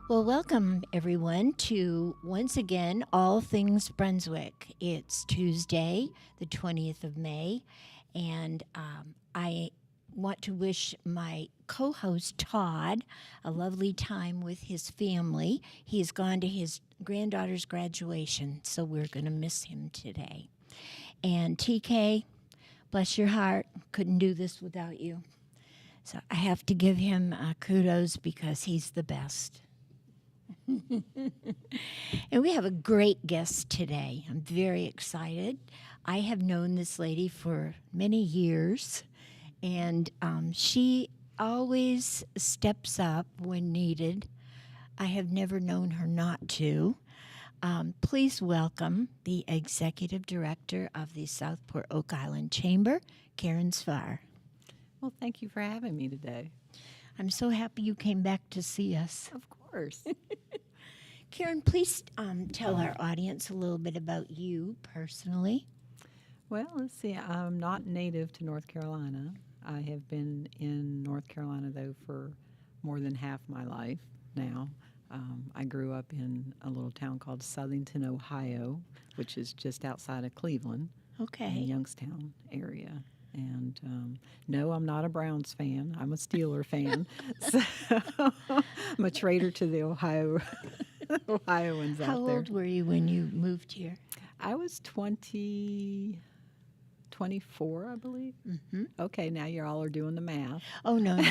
Well, welcome everyone to once again All Things Brunswick. It's Tuesday, the 20th of May, and I want to wish my co host Todd a lovely time with his family. He's gone to his granddaughter's graduation, so we're going to miss him today. And TK, bless your heart, couldn't do this without you. So I have to give him kudos because he's the best. And we have a great guest today. I'm very excited. I have known this lady for many years, and she always steps up when needed. I have never known her not to. Please welcome the Executive Director of the Southport Oak Island Chamber, Karen Sphar. Well, thank you for having me today. I'm so happy you came back to see us. Of course. Karen, please tell our audience a little bit about you personally. Well, let's see. I'm not native to North Carolina. I have been in North Carolina, though, for more than half my life now. I grew up in a little town called Southington, Ohio, which is just outside of Cleveland, in Youngstown area. And no, I'm not a Browns fan. I'm a Steeler fan. So I'm a traitor to the Ohioans out there. How old were you when you moved here? I was 24, I believe. Mm-hmm. Okay, now you all are doing the math. Oh, no.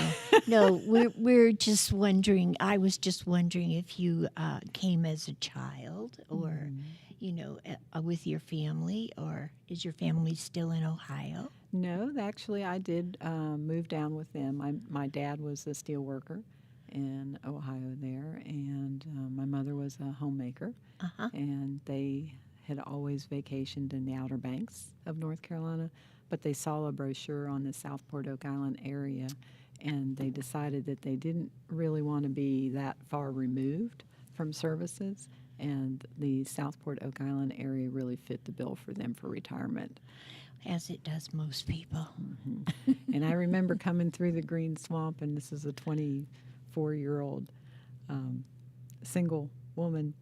No, we're just wondering. I was just wondering if you came as a child or, with your family, or is your family still in Ohio? No, actually, I did move down with them. My dad was a steel worker in Ohio there, and my mother was a homemaker. Uh-huh. And they had always vacationed in the Outer Banks of North Carolina, but they saw a brochure on the Southport Oak Island area, and they decided that they didn't really want to be that far removed from services, and the Southport Oak Island area really fit the bill for them for retirement. As it does most people. Mm-hmm. And I remember coming through the green swamp, and this is a 24-year-old single woman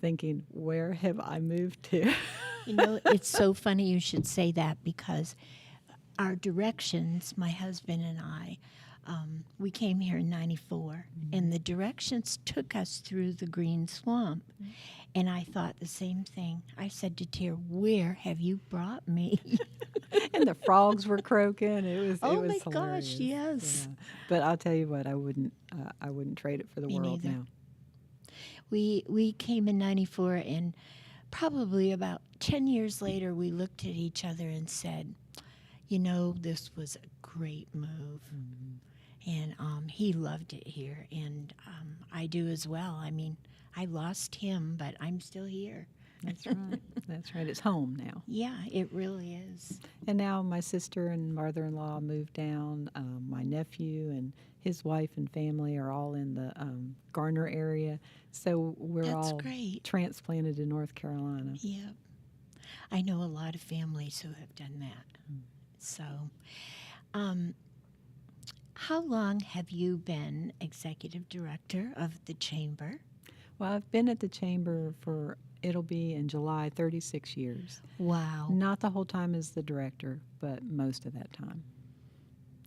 thinking, where have I moved to? It's so funny you should say that, because our directions, my husband and I, we came here in 94, and the directions took us through the green swamp. And I thought the same thing. I said to Tyr, where have you brought me? And the frogs were croaking. It was my hilarious. gosh, yes. Yeah. But I'll tell you what, I wouldn't trade it for the Me world neither. now. We came in 94, and probably about 10 years later, we looked at each other and said, this was a great move. Mm-hmm. And he loved it here, and I do as well. I mean, I lost him, but I'm still here. That's right. That's right. It's home now. Yeah, it really is. And now my sister and mother-in-law moved down. My nephew and his wife and family are all in the Garner area. So we're all great. Transplanted to North Carolina. Yeah. I know a lot of families who have done that. So how long have you been executive director of the Chamber? Well, I've been at the Chamber it'll be in July, 36 years. Wow. Not the whole time as the director, but most of that time.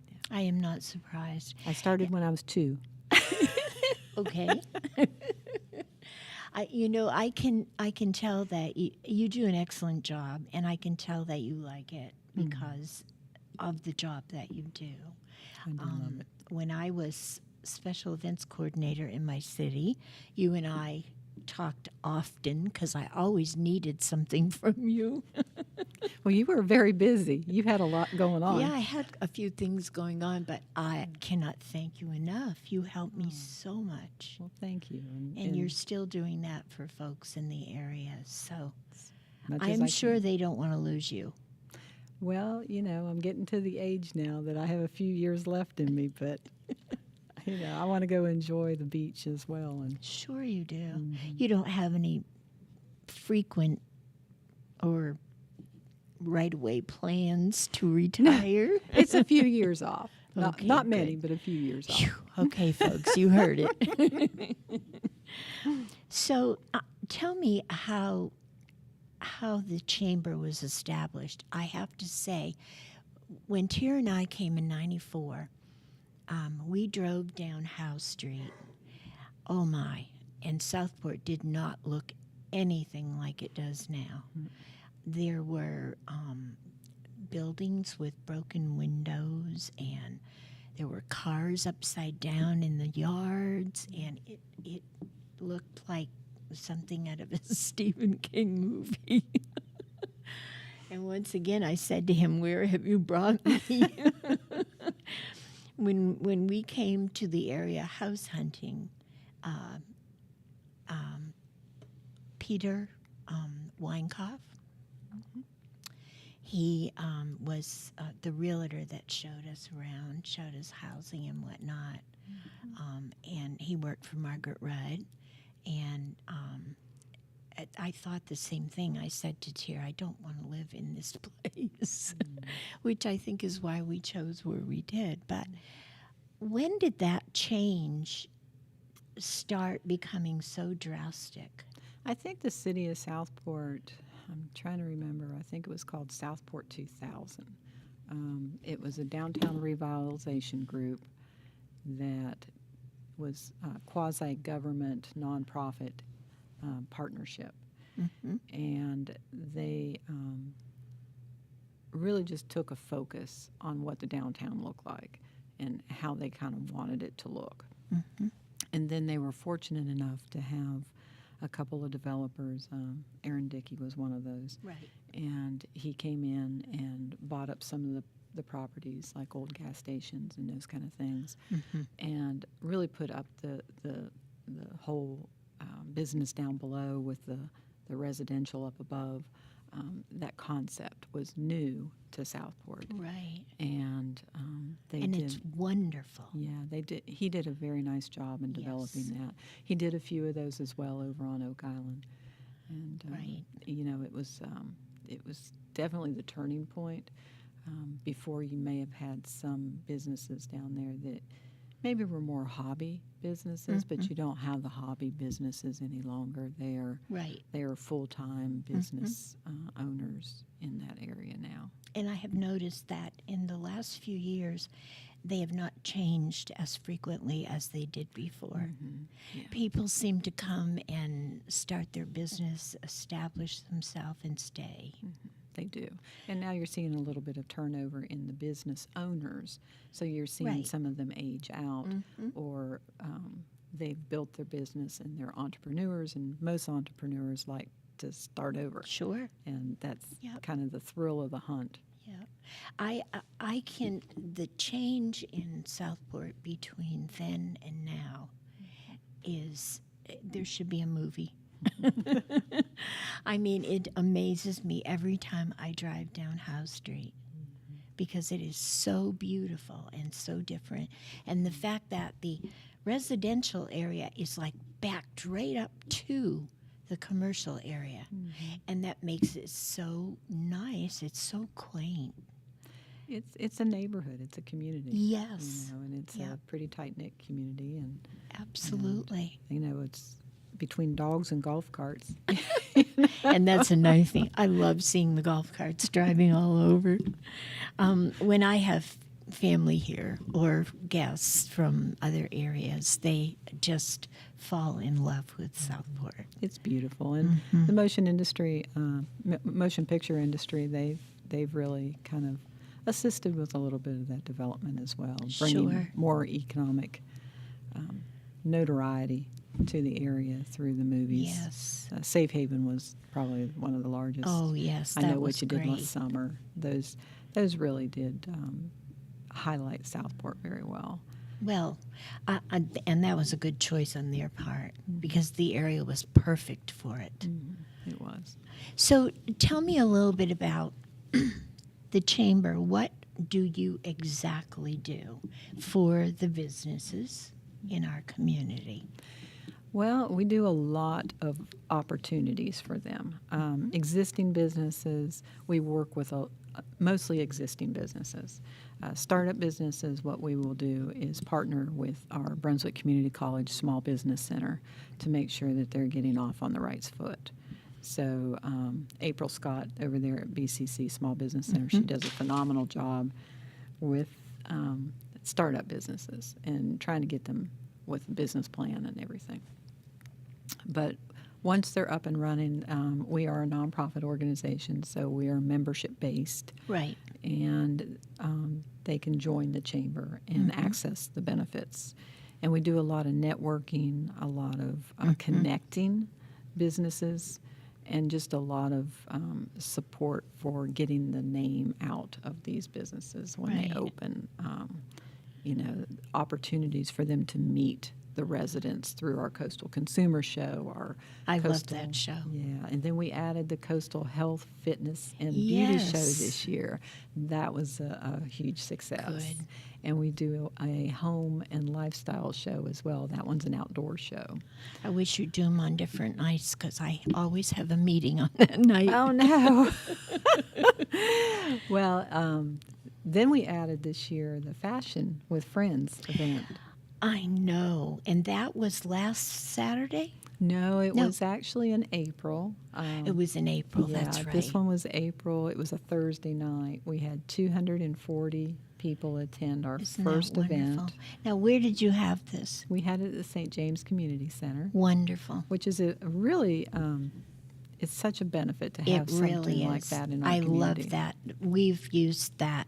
Yeah. I am not surprised. I started when I was 2. Okay. I can tell that you do an excellent job, and I can tell that you like it because of the job that you do. I do love it. When I was special events coordinator in my city, you and I talked often because I always needed something from you. Well, you were very busy. You had a lot going on. Yeah, I had a few things going on, but I cannot thank you enough. You helped me so much. Well, thank you. And you're still doing that for folks in the area. So much as I'm I sure can. they don't want to lose you. Well, I'm getting to the age now that I have a few years left in me, but I want to go enjoy the beach as well. And sure you do. You don't have any frequent or right-away plans to retire? It's a few years off. Okay, Not many, good. but a few years off. Phew. Okay, folks, you heard it. So tell me how the chamber was established. I have to say, when Tyr and I came in '94, we drove down Howe Street. Oh my! And Southport did not look anything like it does now. There were buildings with broken windows, and there were cars upside down in the yards, and it looked like something out of a Stephen King movie. And once again, I said to him, "Where have you brought me?" When we came to the area house hunting, Peter Weinkoff, he was the realtor that showed us around, showed us housing and whatnot. And he worked for Margaret Rudd. And I thought the same thing. I said to Tyr, I don't want to live in this place, which I think is why we chose where we did. But when did that change start becoming so drastic? I think the city of Southport, I'm trying to remember, I think it was called Southport 2000. It was a downtown revitalization group that was a quasi-government, nonprofit partnership. And they really just took a focus on what the downtown looked like and how they kind of wanted it to look. And then they were fortunate enough to have a couple of developers. Aaron Dickey was one of those. Right. And he came in and bought up some of the properties, like old gas stations and those kind of things, and really put up the whole business down below with the residential up above. That concept was new to Southport. Right. And they And did. it's wonderful. Yeah, they did. He did a very nice job in developing Yes. that. He did a few of those as well over on Oak Island, and Right. you know, it was definitely the turning point. Before, you may have had some businesses down there that maybe were more hobby businesses, but you don't have the hobby businesses any longer. Right. They are full-time business owners in that area now. And I have noticed that in the last few years, they have not changed as frequently as they did before. Yeah. People seem to come and start their business, establish themselves, and stay. They do. And now you're seeing a little bit of turnover in the business owners. So you're seeing Right. some of them age out, or they've built their business and they're entrepreneurs, and most entrepreneurs like to start over. Sure. And that's Yep. kind of the thrill of the hunt. Yeah. The change in Southport between then and now is, there should be a movie. I mean, it amazes me every time I drive down Howe Street because it is so beautiful and so different. And the fact that the residential area is like backed right up to the commercial area, and that makes it so nice. It's so quaint. It's a neighborhood. It's a community. Yes. You know, and it's Yep. a pretty tight-knit community. And, Absolutely. you know, it's between dogs and golf carts. And that's another thing. I love seeing the golf carts driving all over. When I have family here or guests from other areas, they just fall in love with Southport. It's beautiful, and the motion industry, motion picture industry, they've really kind of assisted with a little bit of that development as well, bringing Sure. more economic notoriety to the area through the movies. Yes. Safe Haven was probably one of the largest. Oh, yes, I that Know was What You Did great. Last Summer. Those really did highlight Southport very well. Well, and that was a good choice on their part because the area was perfect for it. It was. So tell me a little bit about the chamber. What do you exactly do for the businesses in our community? Well, we do a lot of opportunities for them. Existing businesses, we work with mostly existing businesses. Startup businesses, what we will do is partner with our Brunswick Community College Small Business Center to make sure that they're getting off on the right foot. So April Scott over there at BCC Small Business Center, she does a phenomenal job with startup businesses and trying to get them with a business plan and everything. But once they're up and running, we are a nonprofit organization, so we are membership-based. Right. And they can join the chamber and access the benefits. And we do a lot of networking, a lot of connecting businesses, and just a lot of support for getting the name out of these businesses when they open. Opportunities for them to meet the residents through our Coastal Consumer Show. I love that show. Yeah, and then we added the Coastal Health, Fitness, and Beauty Show this year. That was a huge success. Good. And we do a home and lifestyle show as well. That one's an outdoor show. I wish you'd do them on different nights because I always have a meeting on that night. Oh, no. Well, then we added this year the Fashion with Friends event. I know. And that was last Saturday? No, it was actually in April. It was in April, that's right. This one was April. It was a Thursday night. We had 240 people attend our first event. Now, where did you have this? We had it at the St. James Community Center. Wonderful. Which is a really, it's such a benefit to have something like that in our community. I love that. We've used that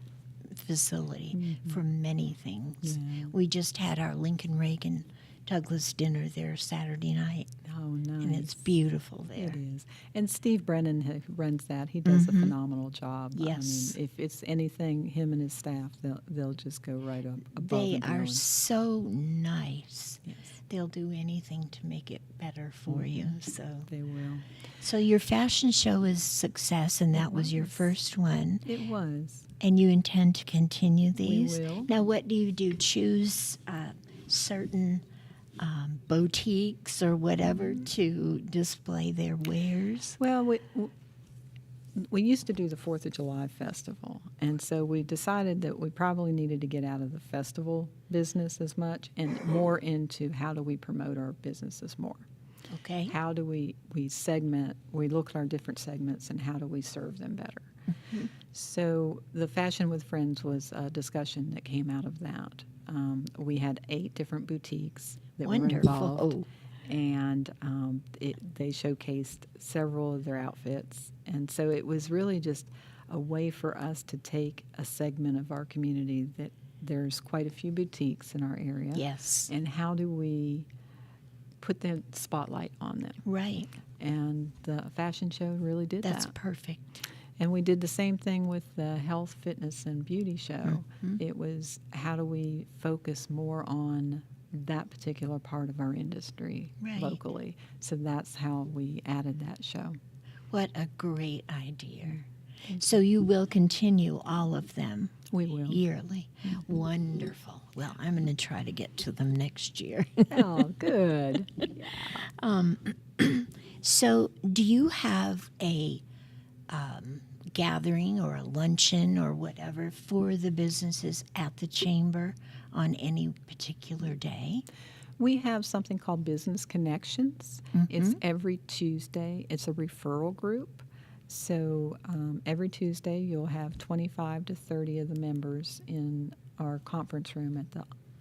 facility for many things. Yeah. We just had our Lincoln Reagan Douglas dinner there Saturday night. Oh, nice. And it's beautiful there. It is. And Steve Brennan who runs that. He does a phenomenal job. Yes. I mean, if it's anything, him and his staff, they'll just go right up above They and are beyond. so nice. Yes. They'll do anything to make it better for you. So They will. So your fashion show is a success, and that was your first one. It was. And you intend to continue these? We will. Now, what do you do? Choose certain boutiques or whatever to display their wares? Well, we used to do the 4th of July festival, and so we decided that we probably needed to get out of the festival business as much and more into how do we promote our businesses more. Okay. How do we segment, we look at our different segments and how do we serve them better? So the Fashion with Friends was a discussion that came out of that. We had 8 different boutiques that were involved, and they showcased several of their outfits. And so it was really just a way for us to take a segment of our community that there's quite a few boutiques in our area. Yes. And how do we put the spotlight on them? Right. And the fashion show really did that. That's perfect. And we did the same thing with the health, fitness, and beauty show. It was how do we focus more on that particular part of our industry locally. So that's how we added that show. What a great idea. So you will continue all of them? We will. Yearly. Wonderful. Well, I'm going to try to get to them next year. Oh, good. So do you have a gathering or a luncheon or whatever for the businesses at the chamber on any particular day? We have something called Business Connections. It's every Tuesday. It's a referral group. So every Tuesday you'll have 25 to 30 of the members in our conference room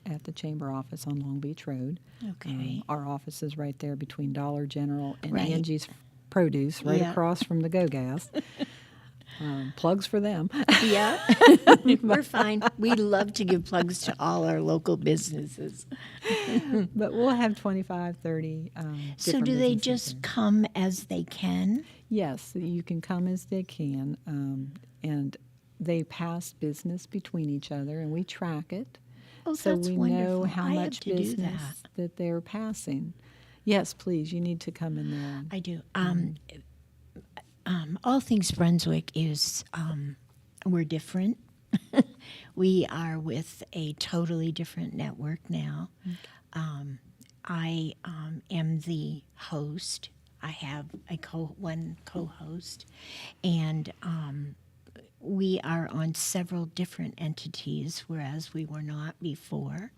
at the chamber office on Long Beach Road. Okay. Our office is right there between Dollar General and Right. Angie's Produce, right across from the Go Gas. Plugs for them. Yeah, we're fine. We love to give plugs to all our local businesses. But we'll have 25, 30 So different do they businesses just there. come as they can? Yes, you can come as they can, and they pass business between each other, and we track it. Oh, so that's we wonderful. know how I have much to do business that they're passing. Yes, please, you need to come in there. I do. All Things Brunswick is, we're different. We are with a totally different network now. I am the host. I have one co-host, and we are on several different entities, whereas we were not before.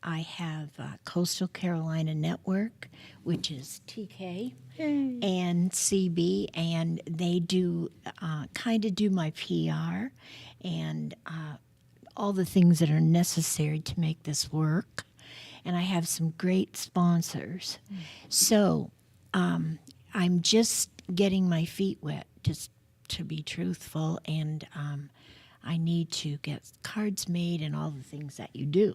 I have Coastal Carolina Network, which is TK Yay. and CB, and they do kind of do my PR and all the things that are necessary to make this work. And I have some great sponsors. So I'm just getting my feet wet, just to be truthful, and I need to get cards made and all the things that you do.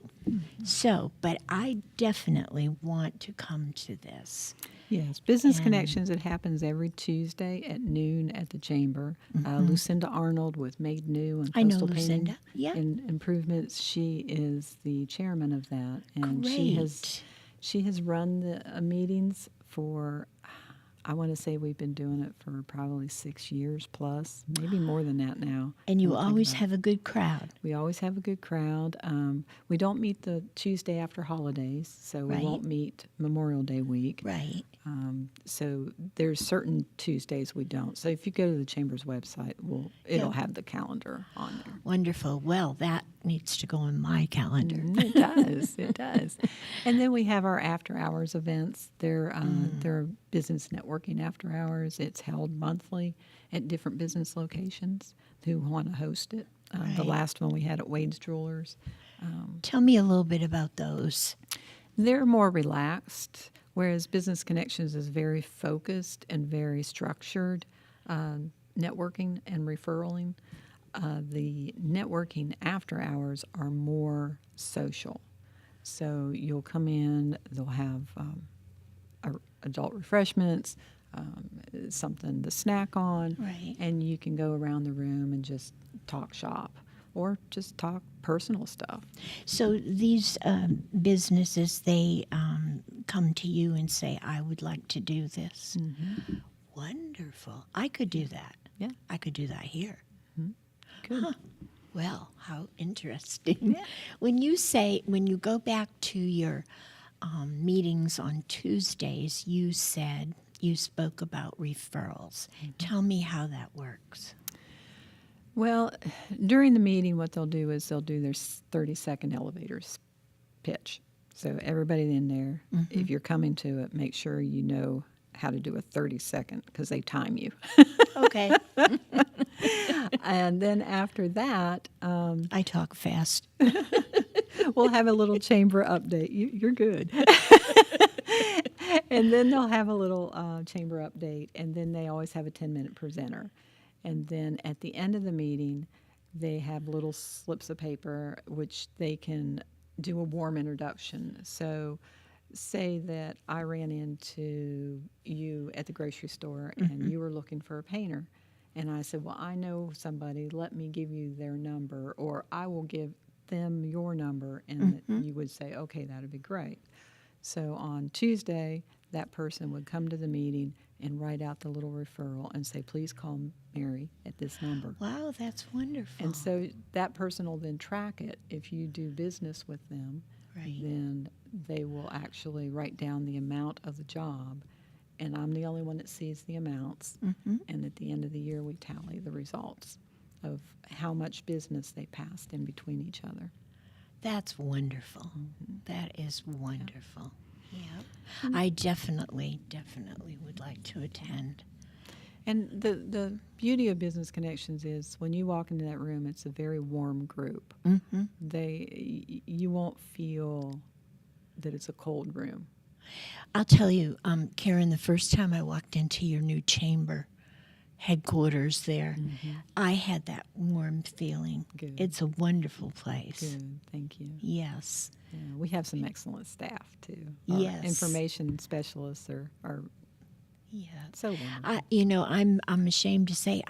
So, but I definitely want to come to this. Yes, Business And- Connections. It happens every Tuesday at noon at the Chamber. Lucinda Arnold with Made New and I know Coastal Painting Lucinda. Yeah. and Improvements. She is the chairman of that, and Great. she has run the meetings for. I want to say we've been doing it for probably 6 years plus, maybe more than that now. And you Come to think always about it. have a good crowd. We always have a good crowd. We don't meet the Tuesday after holidays, so Right. we won't meet Memorial Day week. Right. So there's certain Tuesdays we don't. So if you go to the Chamber's website, it'll Yeah. have the calendar on there. Wonderful. Well, that needs to go on my calendar. It does. It does. And then we have our after hours events. They're business networking after hours. It's held monthly at different business locations who want to host it. The Right. last one we had at Wade's Jewelers. Tell me a little bit about those. They're more relaxed, whereas Business Connections is very focused and very structured, networking and referraling. The networking after hours are more social. So you'll come in, they'll have adult refreshments, something to snack on, Right. and you can go around the room and just talk shop or just talk personal stuff. So these businesses, they come to you and say, I would like to do this. Wonderful. I could do that. Yeah. I could do that here. Good. Well, how interesting. When you go back to your meetings on Tuesdays, you said you spoke about referrals. Tell me how that works. Well, during the meeting, what they'll do is they'll do their 30-second elevator pitch. So everybody in there, if you're coming to it, make sure you know how to do a 30-second because they time you. Okay. And then after that, I talk fast. we'll have a little chamber update. You're good. And then they'll have a little chamber update, and then they always have a 10-minute presenter. And then at the end of the meeting, they have little slips of paper which they can do a warm introduction. So say that I ran into you at the grocery store and you were looking for a painter. And I said, well, I know somebody, let me give you their number, or I will give them your number. And you would say, okay, that'd be great. So on Tuesday, that person would come to the meeting and write out the little referral and say, please call Mary at this number. Wow, that's wonderful. And so that person will then track it. If you do business with them, Right. then they will actually write down the amount of the job. And I'm the only one that sees the amounts. And at the end of the year, we tally the results of how much business they passed in between each other. That's wonderful. That is wonderful. Yeah. I definitely would like to attend. And the beauty of Business Connections is when you walk into that room, it's a very warm group. You won't feel that it's a cold room. I'll tell you, Karen, the first time I walked into your new chamber headquarters there, I had that warm feeling. Good. It's a wonderful place. Good, thank you. Yes. Yeah, we have some excellent staff too. Our Yes. information specialists are Yeah. so wonderful. I'm ashamed to say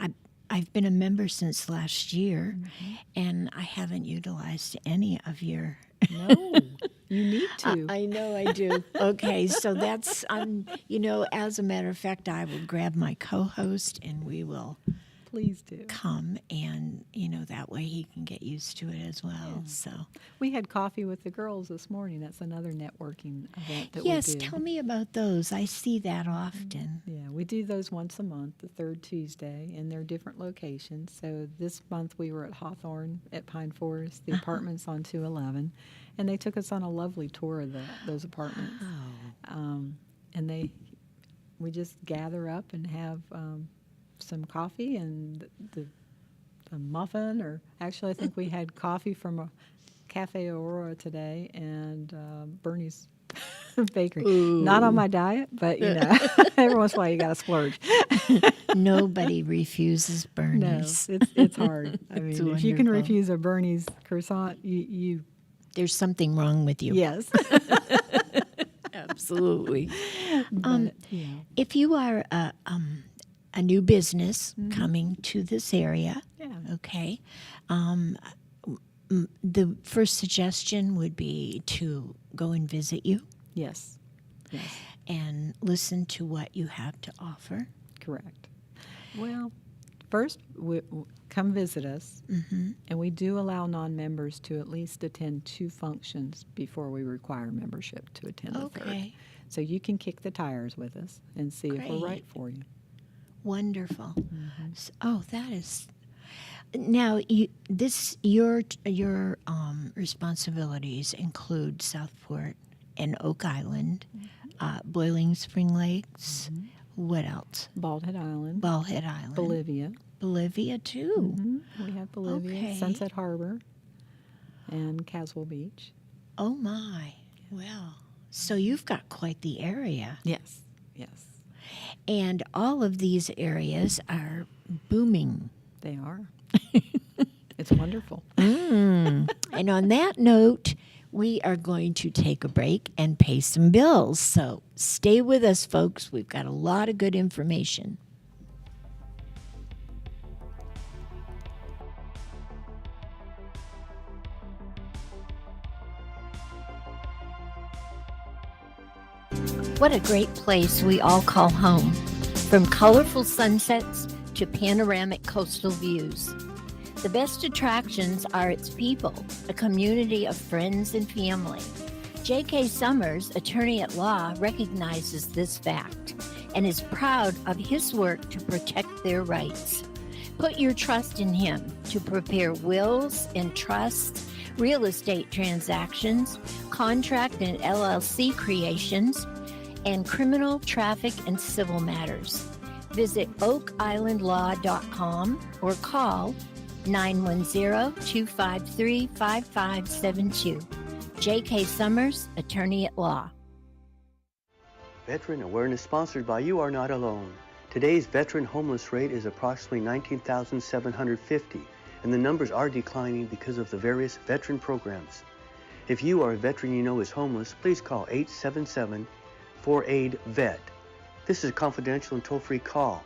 I've been a member since last year, and I haven't utilized any of your. No, you need to. I know I do. Okay, so that's as a matter of fact, I will grab my co-host and we will Please do. come, and that way he can get used to it as well. So We had coffee with the girls this morning. That's another networking event that yes, we do. tell me about those. I see that often. Yeah, we do those once a month, the third Tuesday, and they're different locations. So this month we were at Hawthorne at Pine Forest, the apartments on 211, and they took us on a lovely tour of those apartments. And we just gather up and have some coffee and a muffin, or actually I think we had coffee from a Cafe Aurora today and Bernie's Bakery. Ooh. Not on my diet, but every once in a while you got to splurge. Nobody refuses No, Bernie's. it's hard. I mean, It's if you can wonderful. refuse a Bernie's croissant, you There's something wrong with you. yes. Absolutely. But, If you are a new business coming to this area, yeah. okay, the first suggestion would be to go and visit you Yes. Yes. and listen to what you have to offer. Correct. Well, first, come visit us, and we do allow non-members to at least attend 2 functions before we require membership to attend the third. Okay, So you can kick the tires with us and see if we're Great. right for you. wonderful. Oh, that is. Now, your responsibilities include Southport and Oak Island, Boiling Spring Lakes. What else? Bald Head Island, Ballhead Island, Bolivia. too. We have Bolivia, Okay. Sunset Harbor, and Caswell Beach. Oh my! Well, so you've got quite the area, Yes. Yes. and all of these areas are booming. They are. It's wonderful. And on that note, we are going to take a break and pay some bills. So stay with us, folks. We've got a lot of good information. What a great place we all call home. From colorful sunsets to panoramic coastal views. The best attractions are its people, a community of friends and family. J.K. Summers, attorney at law, recognizes this fact and is proud of his work to protect their rights. Put your trust in him to prepare wills and trusts, real estate transactions, contract and LLC creations, and criminal, traffic, and civil matters. Visit oakislandlaw.com or call 910-253-5572. J.K. Summers, attorney at law. Veteran Awareness sponsored by You Are Not Alone. Today's veteran homeless rate is approximately 19,750, and the numbers are declining because of the various veteran programs. If you or a veteran you know is homeless, please call 877-4AID-VET. This is a confidential and toll-free call.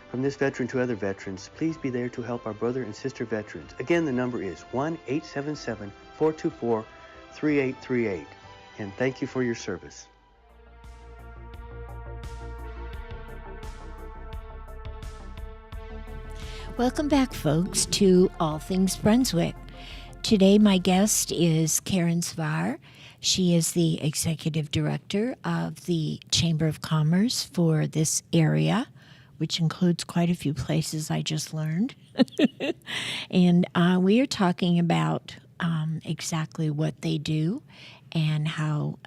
From this veteran to other veterans, please be there to help our brother and sister veterans. Again, the number is 1-877-424-3838. And thank you for your service. Welcome back, folks, to All Things Brunswick. Today, my guest is Karen Sphar. She is the executive director of the Chamber of Commerce for this area, which includes quite a few places I just learned. And we are talking about exactly what they do and how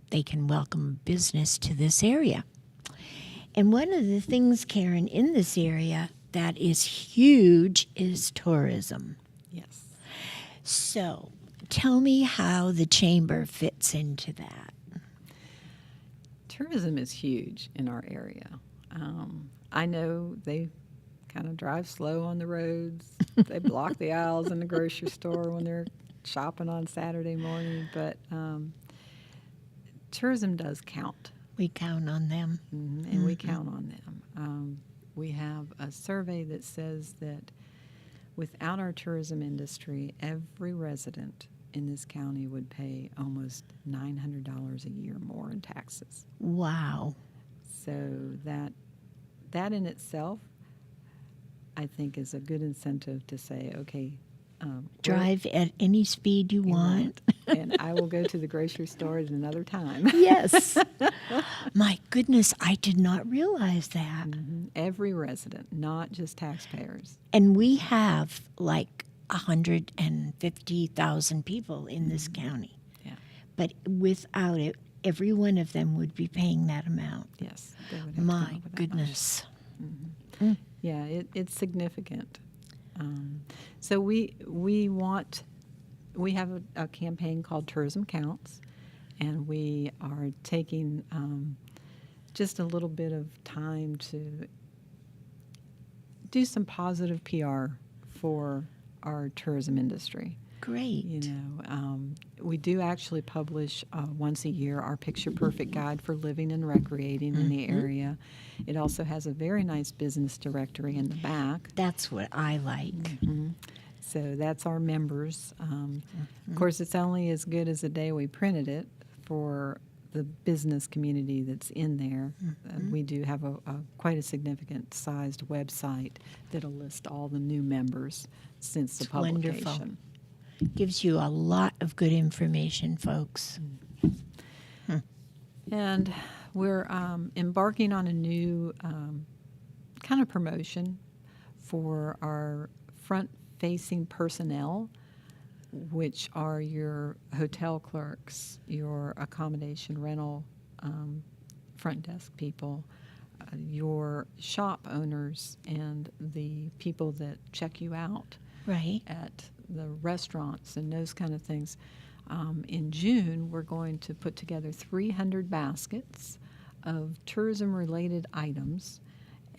they can welcome business to this area. And one of the things, Karen, in this area that is huge is tourism. Yes. So tell me how the chamber fits into that. Tourism is huge in our area. I know they kind of drive slow on the roads. They block the aisles in the grocery store when they're shopping on Saturday morning. But tourism does count. We count on them. And we count on them. We have a survey that says that without our tourism industry, every resident in this county would pay almost $900 a year more in taxes. Wow. So that in itself I think is a good incentive to say, okay, Drive at any speed you want. and I will go to the grocery store at another time. Yes. My goodness, I did not realize that. Every resident, not just taxpayers. And we have like 150,000 people in this county. Yeah. But without it, every one of them would be paying that amount. Yes. They would have to come My up with that goodness. money. Yeah, it's significant. So we have a campaign called Tourism Counts, and we are taking just a little bit of time to do some positive PR for our tourism industry. Great. We do actually publish once a year our Picture Perfect Guide for living and recreating in the area. It also has a very nice business directory in the back. That's what I like. So that's our members. Of course, it's only as good as the day we printed it for the business community that's in there. We do have quite a significant sized website that'll list all the new members since the It's publication. wonderful. Gives you a lot of good information, folks. And we're embarking on a new kind of promotion for our front-facing personnel, which are your hotel clerks, your accommodation rental front desk people, your shop owners, and the people that check you out Right. at the restaurants and those kind of things. In June, we're going to put together 300 baskets of tourism-related items.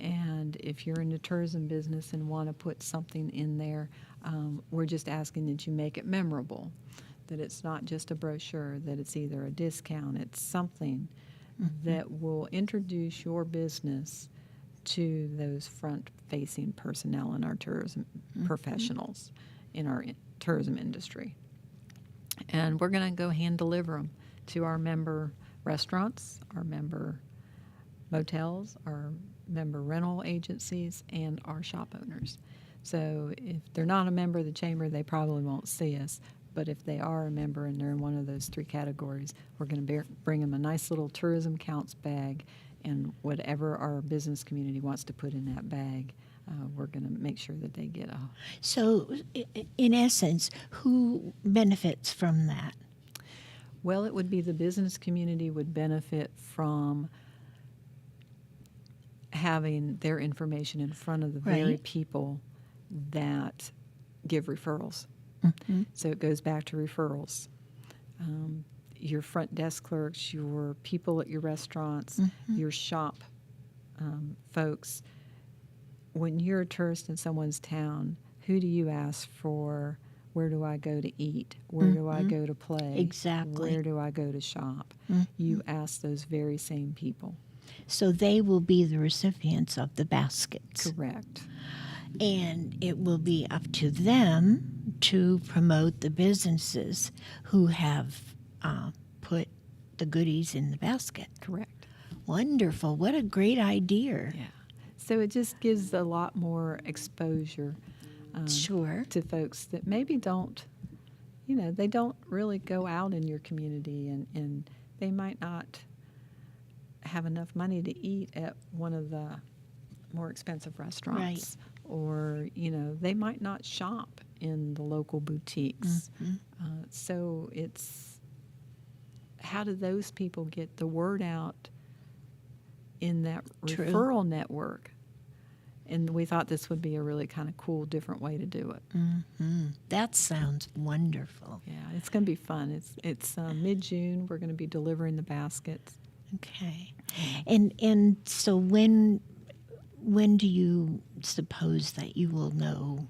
And if you're in the tourism business and want to put something in there, we're just asking that you make it memorable, that it's not just a brochure, that it's either a discount, it's something that will introduce your business to those front-facing personnel in our tourism professionals in our tourism industry. And we're going to go hand deliver them to our member restaurants, our member motels, our member rental agencies, and our shop owners. So if they're not a member of the chamber, they probably won't see us. But if they are a member and they're in one of those three categories, we're going to bring them a nice little tourism counts bag, and whatever our business community wants to put in that bag, we're going to make sure that they get a. So, in essence, who benefits from that? Well, it would be the business community would benefit from having their information in front of the very Right. people that give referrals. So it goes back to referrals. Your front desk clerks, your people at your restaurants, your shop folks. When you're a tourist in someone's town, who do you ask for? Where do I go to eat? Where do I go to play? Exactly. Where do I go to shop? You ask those very same people. So they will be the recipients of the baskets. Correct. And it will be up to them to promote the businesses who have put the goodies in the basket. Correct. Wonderful. What a great idea. Yeah. So it just gives a lot more exposure Sure. to folks that maybe don't, they don't really go out in your community, and they might not have enough money to eat at one of the more expensive restaurants. Or, they might not shop in the local boutiques. So it's how do those people get the word out in that True. referral network? And we thought this would be a really kind of cool, different way to do it. That sounds wonderful. Yeah, it's going to be fun. It's mid-June. We're going to be delivering the baskets. Okay. And so when do you suppose that you will know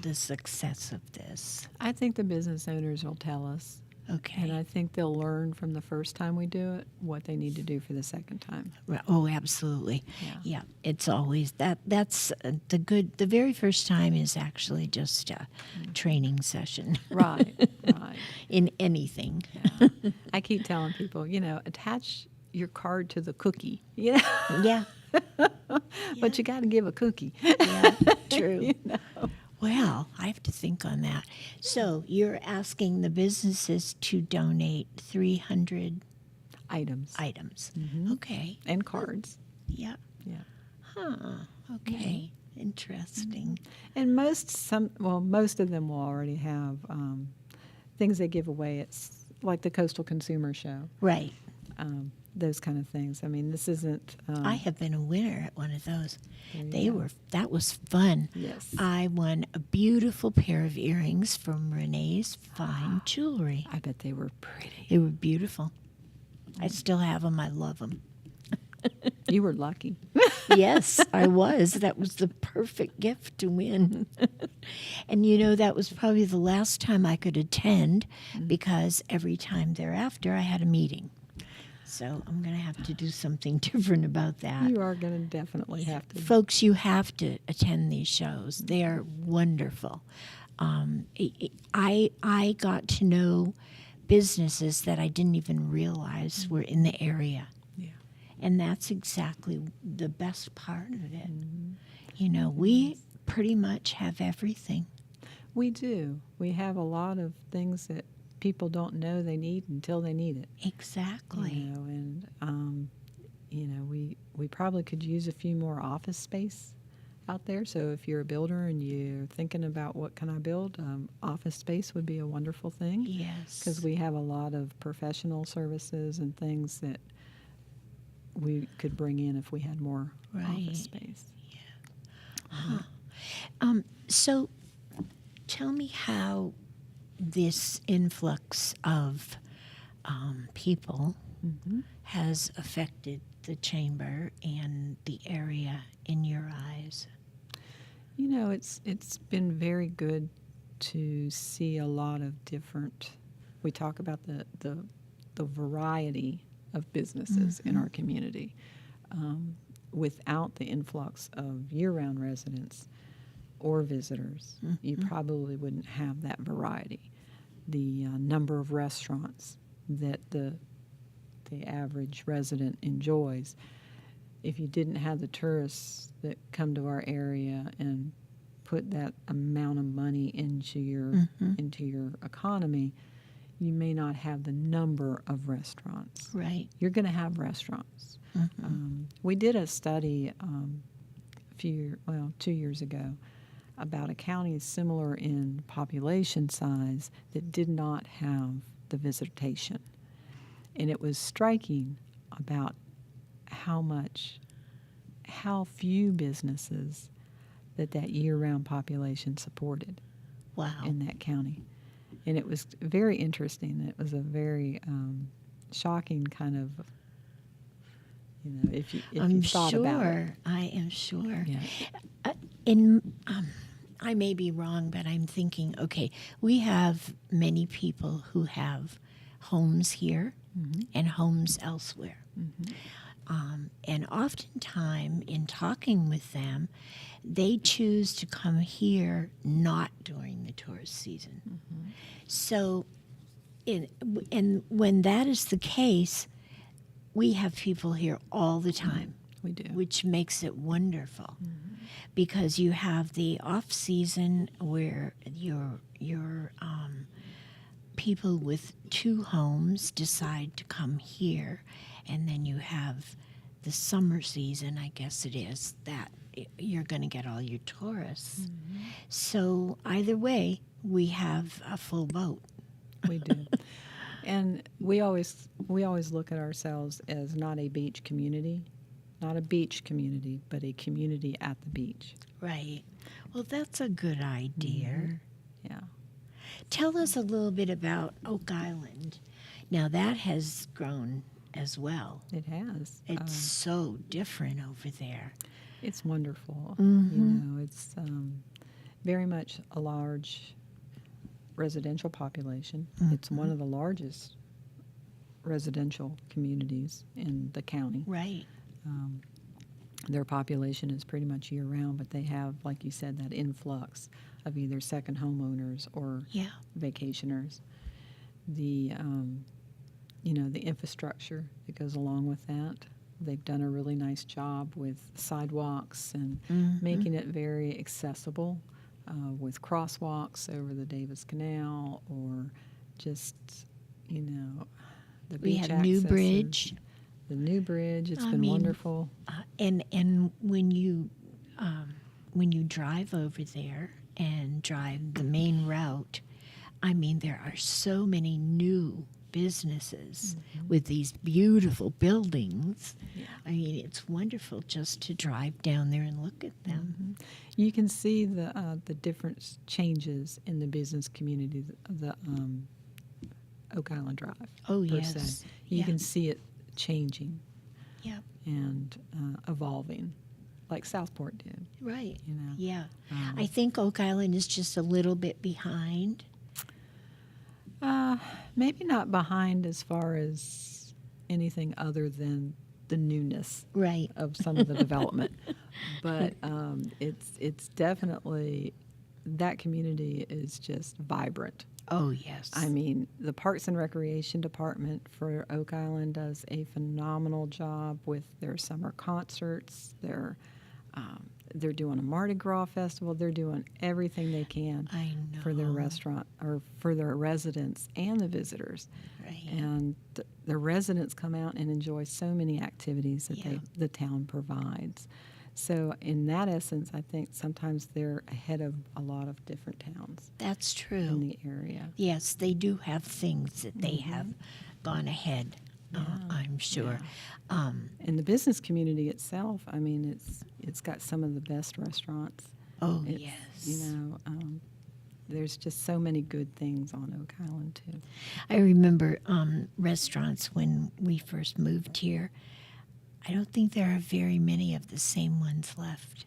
the success of this? I think the business owners will tell us. Okay. And I think they'll learn from the first time we do it what they need to do for the second time. Oh, absolutely. Yeah. Yeah, it's always that's the very first time is actually just a training session Right, right. in anything. Yeah. I keep telling people, attach your card to the cookie. Yeah. But you got to give a cookie. Yeah, true. You know? Well, I have to think on that. So you're asking the businesses to donate 300 Items. items. Mhm. Okay. And cards. Yeah. Yeah. Huh. Okay. Interesting. And most of them will already have things they give away. It's like the Coastal Consumer Show, Right. those kind of things. I mean, this isn't. I have been a winner at one of those. There you go. That was fun. Yes. I won a beautiful pair of earrings from Renee's Fine Jewelry. I bet they were pretty. They were beautiful. I still have them. I love them. You were lucky. Yes, I was. That was the perfect gift to win. And that was probably the last time I could attend because every time thereafter I had a meeting. So I'm going to have to do something different about that. You are going to definitely have to. Folks, you have to attend these shows. They are wonderful. I got to know businesses that I didn't even realize were in the area. Yeah. And that's exactly the best part of it. We pretty much have everything. We do. We have a lot of things that people don't know they need until they need it. Exactly. We probably could use a few more office space out there. So if you're a builder and you're thinking about what can I build, office space would be a wonderful thing. Yes. Because we have a lot of professional services and things that we could bring in if we had more office space. So tell me how this influx of people has affected the chamber and the area in your eyes. It's been very good to see a lot of different. We talk about the variety of businesses in our community. Without the influx of year-round residents or visitors, you probably wouldn't have that variety. The number of restaurants that the average resident enjoys. If you didn't have the tourists that come to our area and put that amount of money into your economy, you may not have the number of restaurants. Right. You're going to have restaurants. We did a study 2 years ago about a county similar in population size that did not have the visitation. And it was striking about how few businesses that year-round population supported. Wow. In that county. And it was very interesting. It was a very shocking kind of, if you thought about it. I am sure. Yeah. I may be wrong, but I'm thinking, okay, we have many people who have homes here and homes elsewhere. And oftentimes, in talking with them, they choose to come here not during the tourist season. So, and when that is the case, we have people here all the time. We do. Which makes it wonderful. Because you have the off season where your people with two homes decide to come here, and then you have the summer season, I guess it is, that you're going to get all your tourists. So either way, we have a full boat. We do. And we always look at ourselves as not a beach community, but a community at the beach. Right. Well, that's a good idea. Yeah. Tell us a little bit about Oak Island. Now, that has grown as well. It has. It's so different over there. It's wonderful. It's very much a large residential population. It's one of the largest residential communities in the county. Right. Their population is pretty much year-round, but they have, like you said, that influx of either second homeowners or vacationers. The the infrastructure that goes along with that They've done a really nice job with sidewalks and Mhm. making it very accessible with crosswalks over the Davis Canal or just, you know, the We beach have accesses. New Bridge. The new bridge, it's I been mean, wonderful. And when you drive over there and drive the main route, I mean, there are so many new businesses with these beautiful buildings. Yeah. I mean, it's wonderful just to drive down there and look at them. You can see the different changes in the business community, the Oak Island Drive. Oh, per yes. se. You Yeah. can see it changing Yep. and evolving, like Southport did. Right. You know. Yeah. Um, I think Oak Island is just a little bit behind. Maybe not behind as far as anything other than the newness Right. of some of the development, but it's definitely, that community is just vibrant. Oh, yes. I mean, the Parks and Recreation Department for Oak Island does a phenomenal job with their summer concerts. They're doing a Mardi Gras festival. They're doing everything they can I know. for their restaurant or for their residents and the visitors. Right. And the residents come out and enjoy so many activities that Yeah. the town provides. So in that essence, I think sometimes they're ahead of a lot of different towns That's in true. the area. Yes, they do have things that they have gone ahead, I'm sure. And the business community itself, I mean, it's got some of the best restaurants. Oh, It's, yes. You know, there's just so many good things on Oak Island, too. I remember restaurants when we first moved here. I don't think there are very many of the same ones left,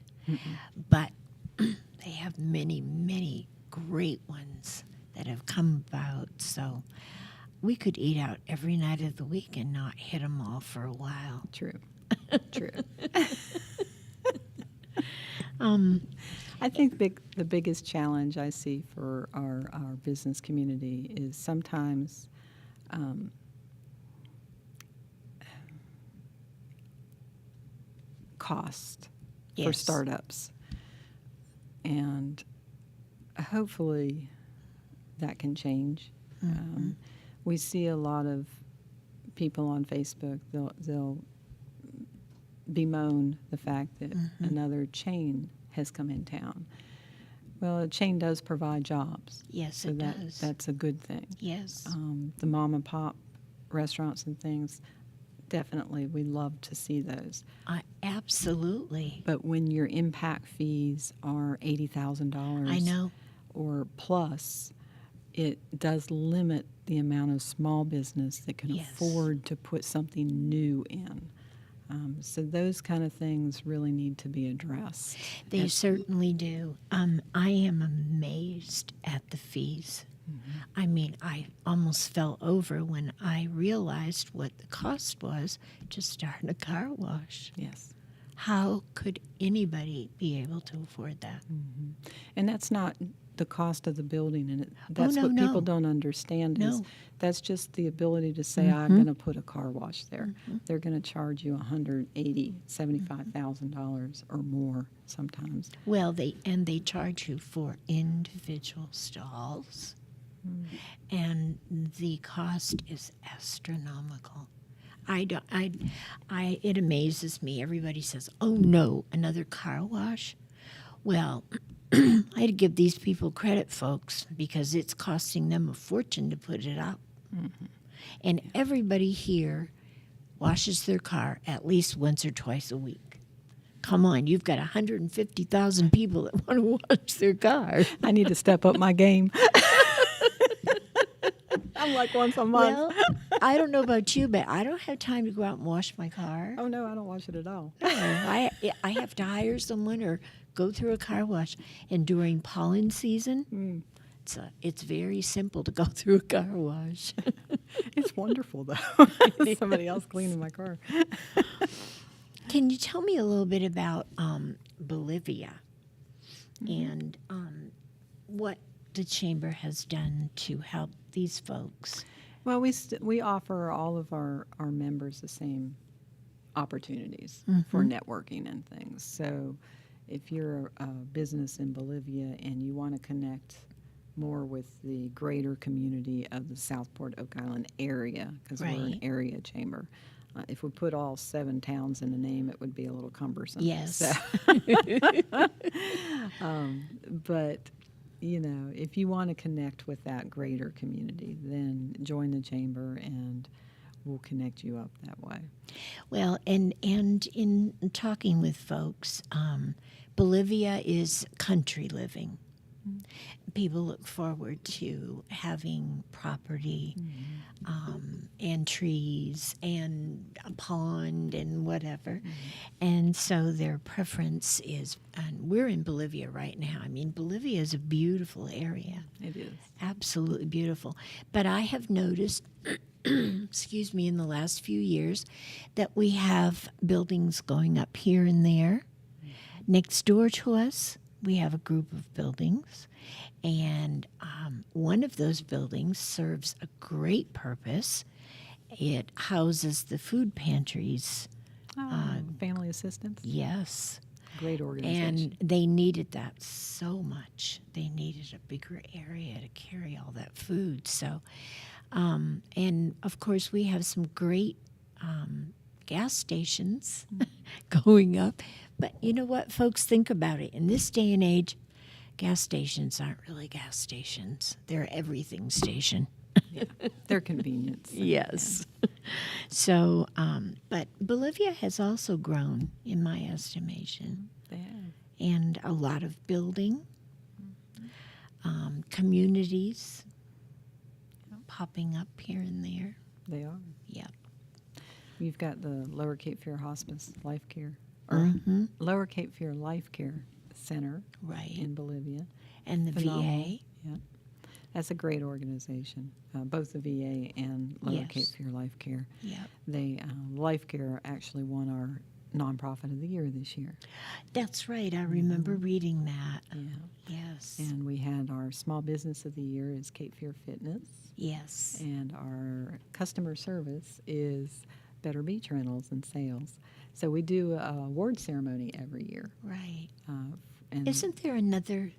but they have many, many great ones that have come about. So we could eat out every night of the week and not hit them all for a while. True. True. I I think the biggest challenge I see for our business community is sometimes cost for Yes. startups. And hopefully that can change. We see a lot of people on Facebook, they'll bemoan the fact that another chain has come in town. Well, a chain does provide jobs. Yes, So it does. that's a good thing. Yes. The mom and pop restaurants and things, definitely, we love to see those. Absolutely. But when your impact fees are $80,000 I know. or plus, it does limit the amount of small business that can Yes. afford to put something new in. So those kind of things really need to be addressed. They certainly do. I am amazed at the fees. I mean, I almost fell over when I realized what the cost was to start a car wash. Yes. How could anybody be able to afford that? And that's not the cost of the building, and that's no, what no. people don't understand is No. that's just the ability to say, I'm going to put a car wash there. They're going to charge you $180,000, $75,000 or more sometimes. Well, they charge you for individual stalls, and the cost is astronomical. It amazes me. Everybody says, "Oh no, another car wash." Well, I had to give these people credit, folks, because it's costing them a fortune to put it up. And everybody here washes their car at least once or twice a week. Come on, you've got 150,000 people that want to wash their car. I need to step up my game. I'm like once a month. Well, I don't know about you, but I don't have time to go out and wash my car. Oh, no, I don't wash it at all. I have to hire someone or go through a car wash. And during pollen season, it's very simple to go through a car wash. It's wonderful, though. Somebody else cleaning my car. Can you tell me a little bit about Bolivia and what the Chamber has done to help these folks? Well, we offer all of our members the same opportunities for networking and things. So if you're a business in Bolivia and you want to connect more with the greater community of the Southport Oak Island area, because we're an Right. area chamber. If we put all 7 towns in the name, it would be a little cumbersome. Yes. So, but, if you want to connect with that greater community, then join the chamber and we'll connect you up that way. Well, and in talking with folks, Bolivia is country living. People look forward to having property and trees and a pond and whatever. And so their preference is, and we're in Bolivia right now. I mean, Bolivia is a beautiful area. It is. Absolutely beautiful. But I have noticed, excuse me, in the last few years that we have buildings going up here and there. Next door to us, we have a group of buildings, and one of those buildings serves a great purpose. It houses the food pantries. Family assistance, Yes. great organization. And they needed that so much. They needed a bigger area to carry all that food. So, and of course, we have some great gas stations going up. But you know what, folks, think about it. In this day and age, gas stations aren't really gas stations. They're everything station. Their convenience. Yes. So, but Bolivia has also grown, in my estimation, They have. and a lot of building, communities popping up here and there. They are. Yep. You've got the Lower Cape Fear Hospice Life Care, or Lower Cape Fear Life Care Center Right. in Bolivia. And the Phenomenal. VA. Yeah. That's a great organization, both the VA and Lower Yes. Cape Fear Life Care. Yep. They Life Care actually won our Nonprofit of the Year this year. That's right. I remember reading that. Yeah. Yes. And we had our Small Business of the Year is Cape Fear Fitness. Yes. And our customer service is Better Beach Rentals and Sales. So we do a award ceremony every year. Right. And Isn't there another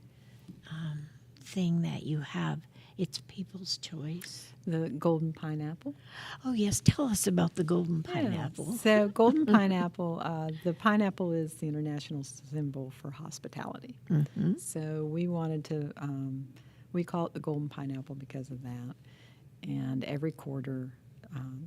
thing that you have? It's People's Choice. the Golden Pineapple. Oh, yes. Tell us about the golden Yeah. pineapple. So Golden Pineapple, the pineapple is the international symbol for hospitality. Mm-hmm. So we wanted to, we call it the Golden Pineapple because of that. And every quarter,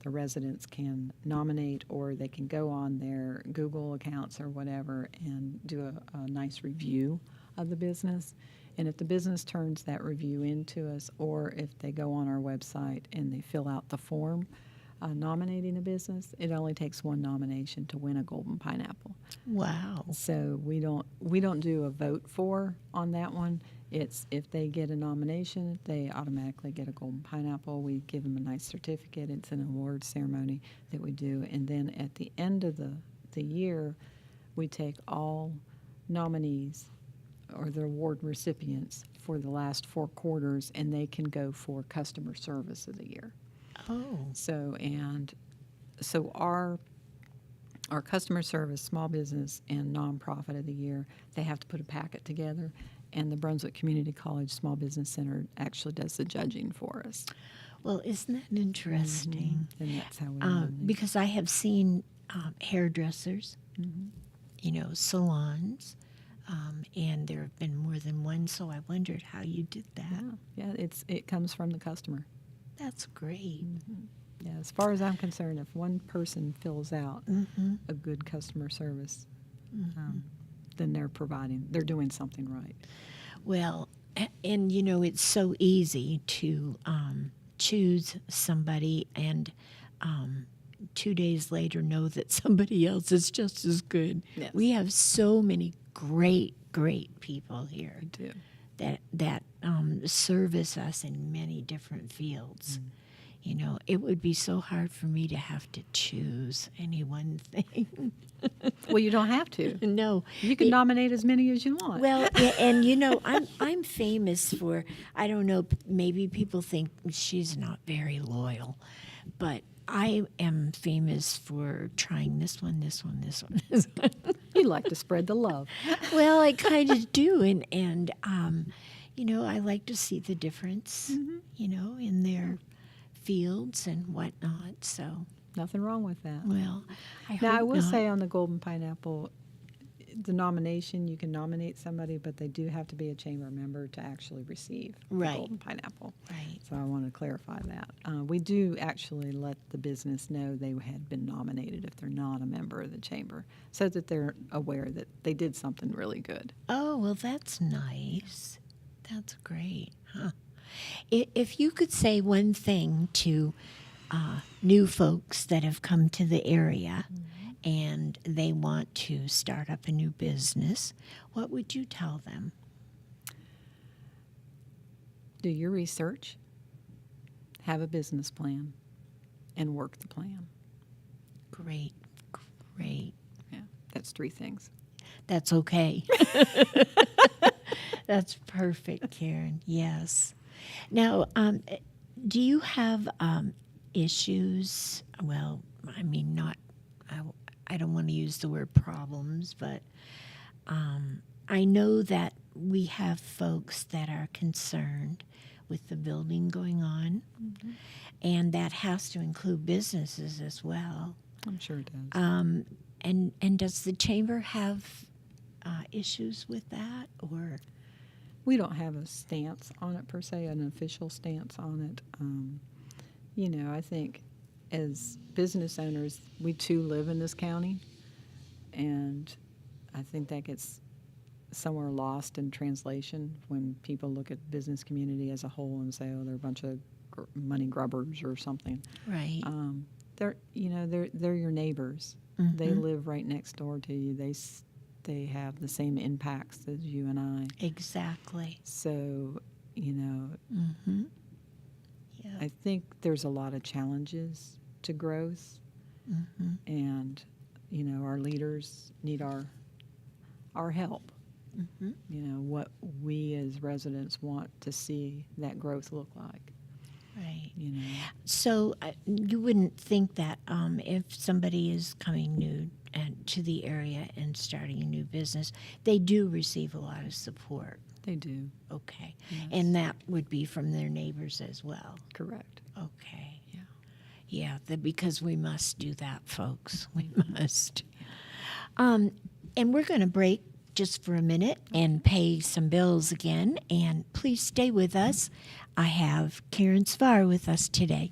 the residents can nominate, or they can go on their Google accounts or whatever and do a nice review of the business. And if the business turns that review into us, or if they go on our website and they fill out the form nominating a business, it only takes one nomination to win a Golden Pineapple. Wow. So we don't do a vote for on that one. It's if they get a nomination, they automatically get a Golden Pineapple. We give them a nice certificate. It's an award ceremony that we do. And then at the end of the year, we take all nominees or the award recipients for the last 4 quarters, and they can go for Customer Service of the Year. Oh. So our customer service, small business, and nonprofit of the year, they have to put a packet together, and the Brunswick Community College Small Business Center actually does the judging for us. Well, isn't that interesting? And that's how we nominate. Because I have seen hairdressers, salons, and there have been more than one, so I wondered how you did that. Yeah, it comes from the customer. That's great. Yeah, as far as I'm concerned, if one person fills out a good customer service, then they're doing something right. Well, and it's so easy to choose somebody and 2 days later know that somebody else is just as good. Yes. We have so many great people here We do. that service us in many different fields. It would be so hard for me to have to choose any one thing. Well, you don't have to. No. You can nominate as many as you want. Well, yeah, and I'm famous for, I don't know, maybe people think she's not very loyal, but I am famous for trying this one, this one, this one, this one. You like to spread the love. Well, I kind of do, and I like to see the difference, in their fields and whatnot. So, Nothing wrong with that. well, I Now, hope I will not. say on the Golden Pineapple, the nomination, you can nominate somebody, but they do have to be a chamber member to actually receive Right. the Golden Pineapple. Right. So I want to clarify that. We do actually let the business know they had been nominated if they're not a member of the chamber, so that they're aware that they did something really good. Oh, well, that's nice. That's great. Huh? If you could say one thing to new folks that have come to the area and they want to start up a new business, what would you tell them? Do your research, have a business plan, and work the plan. Great, great. Yeah, that's 3 things. That's okay. That's perfect, Karen. Yes. Now, do you have issues? Well, I mean, I don't want to use the word problems, but I know that we have folks that are concerned with the building going on, and that has to include businesses as well. I'm sure it does. And does the chamber have issues with that, or? We don't have a stance on it per se, an official stance on it. I think as business owners, we too live in this county, and I think that gets somewhere lost in translation when people look at the business community as a whole and say, "Oh, they're a bunch of money grubbers" or something. Right. They're your neighbors. They live right next door to you. They have the same impacts as you and I. Exactly. So, Yeah. I think there's a lot of challenges to growth, and our leaders need our help. What we as residents want to see that growth look like. Right. So you wouldn't think that if somebody is coming new to the area and starting a new business, they do receive a lot of support. They do. Okay. Yes. And that would be from their neighbors as well. Correct. Okay. Yeah. Yeah, because we must do that, folks. We must. And we're going to break just for a minute and pay some bills again. And please stay with us. I have Karen Sphar with us today.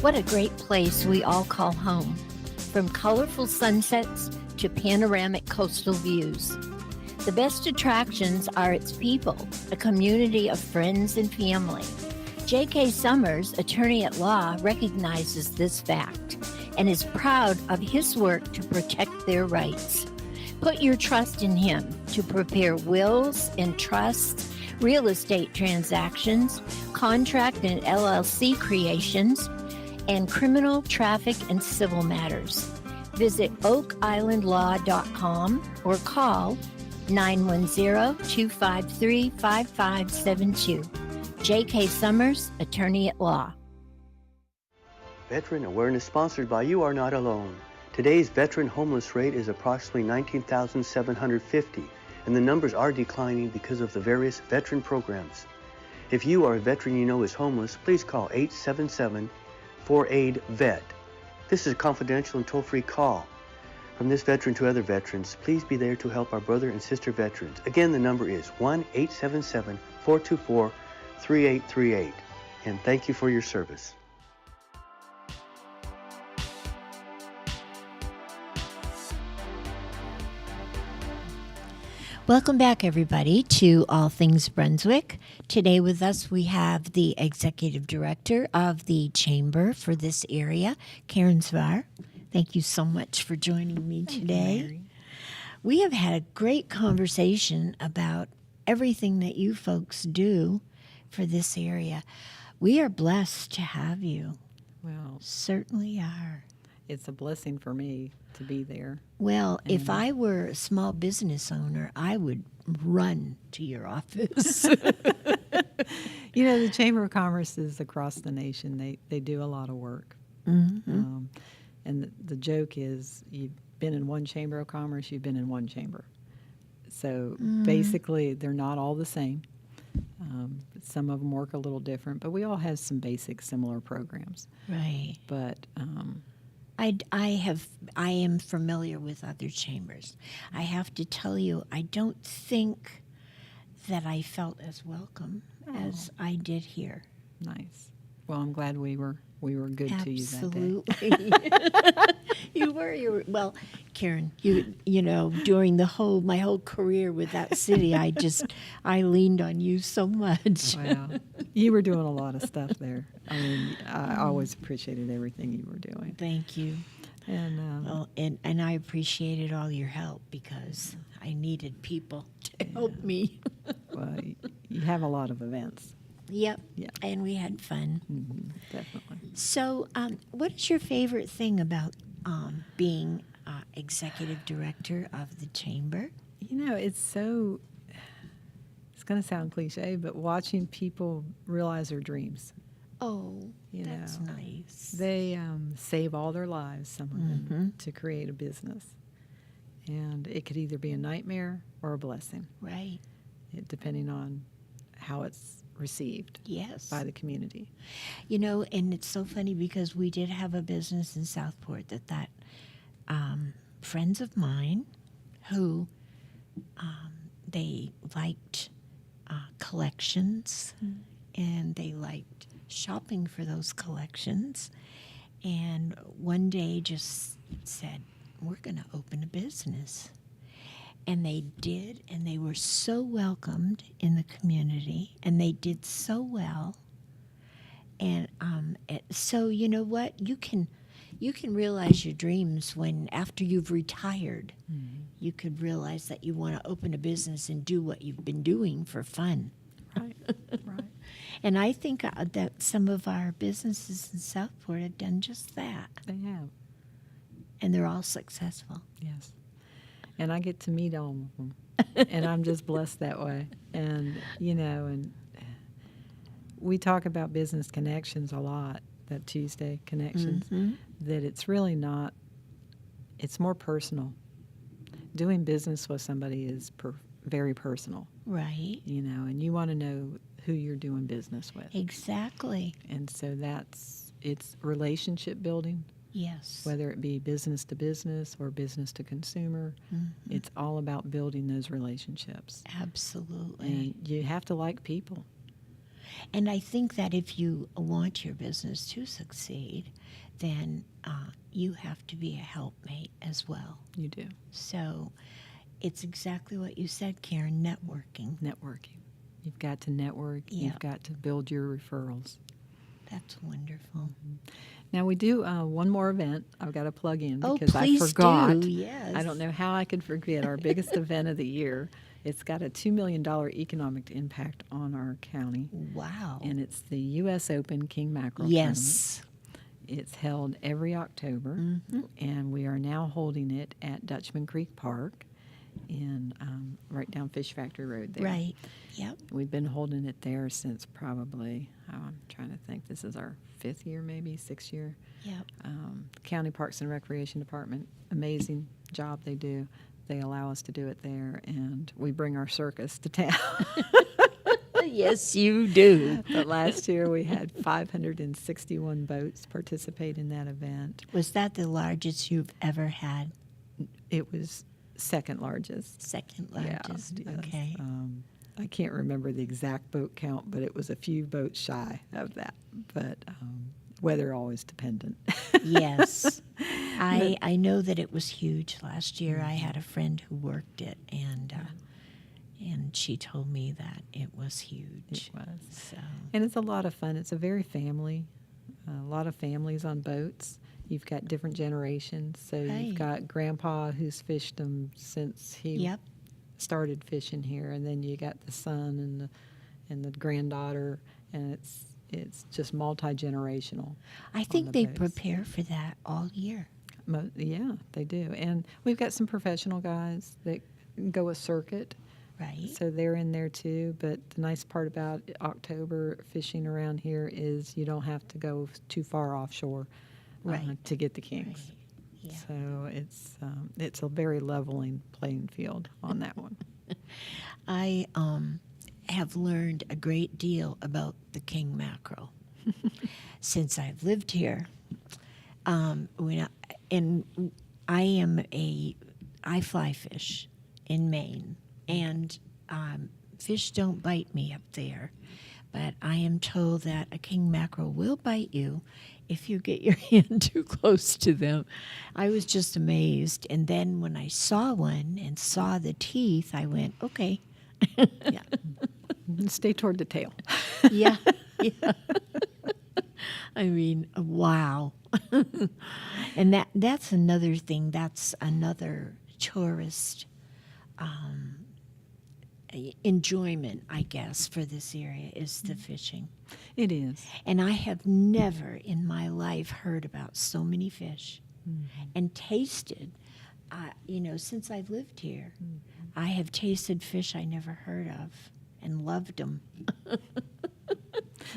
What a great place we all call home. From colorful sunsets to panoramic coastal views. The best attractions are its people, a community of friends and family. J.K. Summers, attorney at law, recognizes this fact and is proud of his work to protect their rights. Put your trust in him to prepare wills and trusts, real estate transactions, contract and LLC creations, and criminal, traffic, and civil matters. Visit oakislandlaw.com or call 910-253-5572. J.K. Summers, attorney at law. Veteran Awareness sponsored by You Are Not Alone. Today's veteran homeless rate is approximately 19,750, and the numbers are declining because of the various veteran programs. If you are a veteran you know is homeless, please call 877-4AID-VET. This is a confidential and toll-free call. From this veteran to other veterans, please be there to help our brother and sister veterans. Again, the number is 1-877-424-3838. And thank you for your service. Welcome back, everybody, to All Things Brunswick. Today with us, we have the Executive Director of the Chamber for this area, Karen Sphar. Thank you so much for joining me today. Mary. We have had a great conversation about everything that you folks do for this area. We are blessed to have you. Well, Certainly are. it's a blessing for me to be there. Well, if I were a small business owner, I would run to your office. You know, the Chamber of Commerce is across the nation. They do a lot of work. Mm-hmm. And the joke is you've been in one Chamber of Commerce, you've been in one chamber. So basically, they're not all the same. Some of them work a little different, but we all have some basic similar programs. Right. But I am familiar with other chambers. I have to tell you, I don't think that I felt as welcome as I did here. nice. Well, I'm glad we were good to you that day. Absolutely. You were. Well, Karen, you know, during my whole career with that city, I leaned on you so much. Wow. You were doing a lot of stuff there. I mean, I always appreciated everything you were doing. Thank you. And Well, and I appreciated all your help because I needed people to help me. well, you have a lot of events. Yep. Yeah. And we had fun. Definitely. So, what is your favorite thing about being executive director of the chamber? You know, it's going to sound cliche, but watching people realize their dreams. Oh, You that's know, nice. They save all their lives, some of them, to create a business. And it could either be a nightmare or a blessing, Right. depending on how it's received Yes. by the community. You know, and it's so funny because we did have a business in Southport that friends of mine who they liked collections and they liked shopping for those collections. And one day just said, we're going to open a business. And they did, and they were so welcomed in the community, and they did so well. And so you know what? You can realize your dreams when after you've retired, you could realize that you want to open a business and do what you've been doing for fun. Right, right. And I think that some of our businesses in Southport have done just that, They have, and they're all successful. yes. And I get to meet all of them, and I'm just blessed that way. And, you know, and we talk about business connections a lot, that Tuesday connections, that it's really not, it's more personal. Doing business with somebody is very personal, Right. you know, and you want to know who you're doing business with. Exactly. And so it's relationship building, Yes. whether it be business to business or business to consumer. It's all about building those relationships. Absolutely. And you have to like people. And I think that if you want your business to succeed, then you have to be a helpmate as well. You do. So it's exactly what you said, Karen, networking. Networking. You've got to network. Yeah. You've got to build your referrals. That's wonderful. Now, we do one more event I've got to plug in Oh, because I please forgot. do. Yes. I don't know how I could forget our biggest event of the year. It's got a $2 million economic impact on our county, Wow. and it's the U.S. Open King Mackerel Yes. Tournament. It's held every October, and we are now holding it at Dutchman Creek Park in right down Fish Factory Road there. Right. Yep. We've been holding it there since probably, I'm trying to think, this is our 5th year, maybe 6th year. Yep. County Parks and Recreation Department, amazing job they do. They allow us to do it there, and we bring our circus to town. Yes, you do. But last year we had 561 boats participate in that event. Was that the largest you've ever had? It was second largest. Second Yeah, largest. yes. Okay. I can't remember the exact boat count, but it was a few boats shy of that. But weather always dependent. Yes. I know that it was huge last year. I had a friend who worked it, and and she told me that it was huge. It was. So And it's a lot of fun. It's a very a lot of families on boats. You've got different generations. So Right. you've got Grandpa who's fished them since he yep, started fishing here, and then you got the son and the granddaughter, and it's just multi-generational. I think the they boats. prepare for that all year. Yeah, they do. And we've got some professional guys that go a circuit, Right. so they're in there too. But the nice part about October fishing around here is you don't have to go too far offshore Right. to get the kinks. Right. Yeah. So it's a very leveling playing field on that one. I have learned a great deal about the king mackerel since I've lived here. I fly fish in Maine, and fish don't bite me up there. But I am told that a king mackerel will bite you if you get your hand too close to them. I was just amazed. And then when I saw one and saw the teeth, I went, okay. Yeah. Stay toward the tail. Yeah. Yeah. I mean, wow. And that's another thing. That's another tourist enjoyment, I guess, for this area is the fishing. It is. And I have never in my life heard about so many fish and tasted, since I've lived here. I have tasted fish I never heard of and loved them.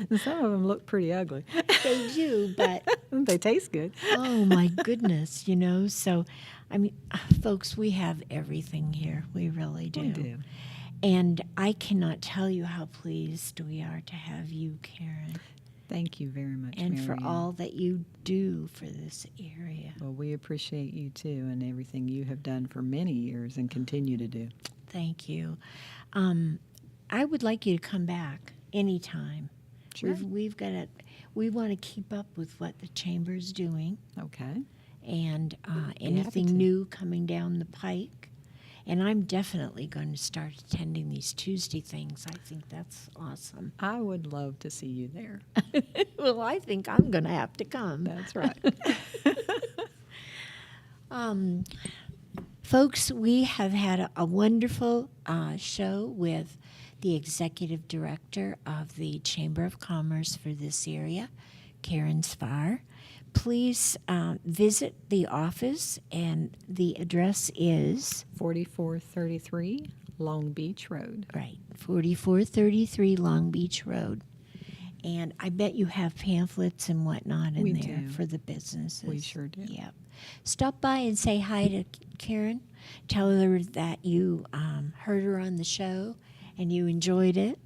And some of them look pretty ugly. They do, but They taste good. oh my goodness, So, I mean, folks, we have everything here. We really do. We do. And I cannot tell you how pleased we are to have you, Karen, Thank you very much, and for Marianne. all that you do for this area. Well, we appreciate you too and everything you have done for many years and continue to do. Thank you. I would like you to come back anytime. Sure. We want to keep up with what the chamber's doing Okay. and happy anything to. new coming down the pike. And I'm definitely going to start attending these Tuesday things. I think that's awesome. I would love to see you there. Well, I think I'm going to have to come. That's right. Folks, we have had a wonderful show with the executive director of the Chamber of Commerce for this area, Karen Sphar. Please visit the office, and the address is 4433 Long Beach Road. right 4433 Long Beach Road. And I bet you have pamphlets and whatnot in We there do. for the businesses. We sure do. Yep. Stop by and say hi to Karen. Tell her that you heard her on the show and you enjoyed it.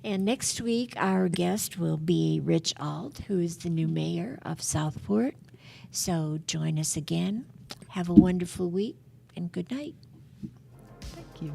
And next week, our guest will be Rich Auld, who is the new mayor of Southport. So join us again. Have a wonderful week and good night. Thank you.